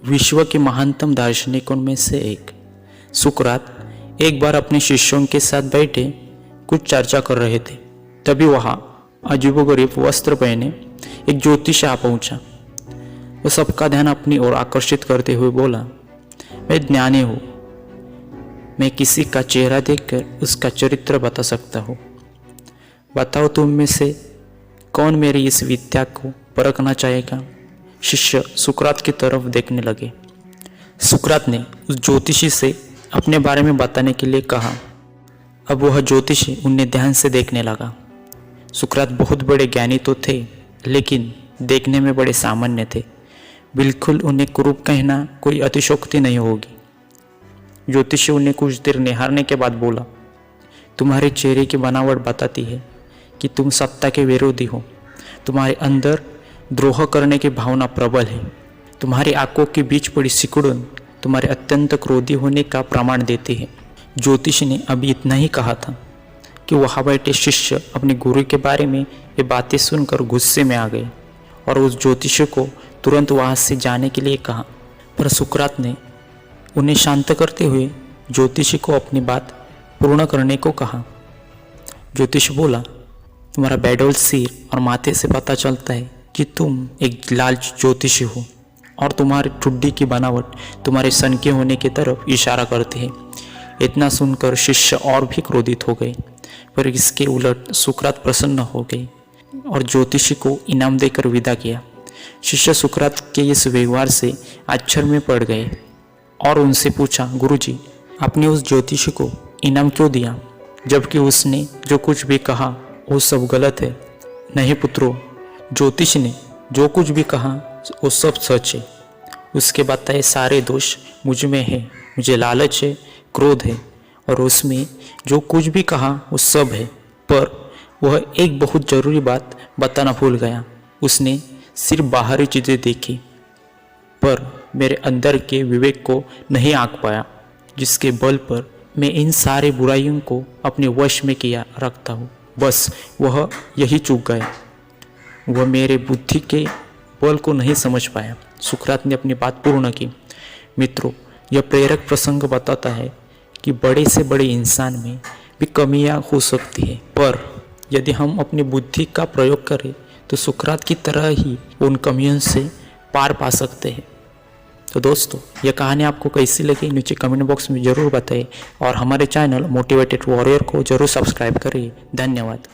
विश्व के महानतम दार्शनिकों में से एक सुकरात एक बार अपने शिष्यों के साथ बैठे कुछ चर्चा कर रहे थे। तभी वहाँ अजीबोगरीब वस्त्र पहने एक ज्योतिषी आ पहुंचा। वह सबका ध्यान अपनी ओर आकर्षित करते हुए बोला, मैं ज्ञानी हूँ, मैं किसी का चेहरा देखकर उसका चरित्र बता सकता हूँ। बताओ तुम में से कौन मेरी इस विद्या को परखना चाहेगा। शिष्य सुकरात की तरफ देखने लगे। सुकरात ने उस ज्योतिषी से अपने बारे में बताने के लिए कहा। अब वह ज्योतिषी उन्हें ध्यान से देखने लगा। सुकरात बहुत बड़े ज्ञानी तो थे, लेकिन देखने में बड़े सामान्य थे। बिल्कुल उन्हें कुरूप कहना कोई अतिशोक्ति नहीं होगी। ज्योतिषी उन्हें कुछ देर निहारने के बाद बोला, तुम्हारे चेहरे की बनावट बताती है कि तुम सत्ता के विरोधी हो। तुम्हारे अंदर द्रोह करने की भावना प्रबल है। तुम्हारी आंखों के बीच पड़ी सिकुड़न तुम्हारे अत्यंत क्रोधी होने का प्रमाण देती है। ज्योतिषी ने अभी इतना ही कहा था कि वहाँ बैठे शिष्य अपने गुरु के बारे में ये बातें सुनकर गुस्से में आ गए और उस ज्योतिषी को तुरंत वहाँ से जाने के लिए कहा। पर सुकरात ने उन्हें शांत करते हुए ज्योतिषी को अपनी बात पूर्ण करने को कहा। ज्योतिषी बोला, तुम्हारा बेडोल सिर और माथे से पता चलता है कि तुम एक लाल ज्योतिषी हो और तुम्हारी ठुड्डी की बनावट तुम्हारे सन के होने की तरफ इशारा करती है। इतना सुनकर शिष्य और भी क्रोधित हो गए, पर इसके उलट सुकरात प्रसन्न हो गए और ज्योतिषी को इनाम देकर विदा किया। शिष्य सुकरात के इस व्यवहार से आश्चर्य में पड़ गए और उनसे पूछा, गुरुजी, आपने उस ज्योतिषी को इनाम क्यों दिया, जबकि उसने जो कुछ भी कहा वो सब गलत है। नहीं पुत्रों, ज्योतिष ने जो कुछ भी कहा वो सब सच है। उसके बताए सारे दोष मुझ में है। मुझे लालच है, क्रोध है, और उसमें जो कुछ भी कहा वो सब है। पर वह एक बहुत ज़रूरी बात बताना भूल गया। उसने सिर्फ बाहरी चीज़ें देखी, पर मेरे अंदर के विवेक को नहीं आंक पाया, जिसके बल पर मैं इन सारे बुराइयों को अपने वश में किया रखता हूँ। बस वह यही चूक गया। वह मेरे बुद्धि के बल को नहीं समझ पाया। सुकरात ने अपनी बात पूर्ण की। मित्रों, यह प्रेरक प्रसंग बताता है कि बड़े से बड़े इंसान में भी कमियां हो सकती है, पर यदि हम अपनी बुद्धि का प्रयोग करें तो सुकरात की तरह ही उन कमियों से पार पा सकते हैं। तो दोस्तों, यह कहानी आपको कैसी लगी नीचे कमेंट बॉक्स में ज़रूर बताएं और हमारे चैनल मोटिवेटेड वॉरियर को ज़रूर सब्सक्राइब करिए। धन्यवाद।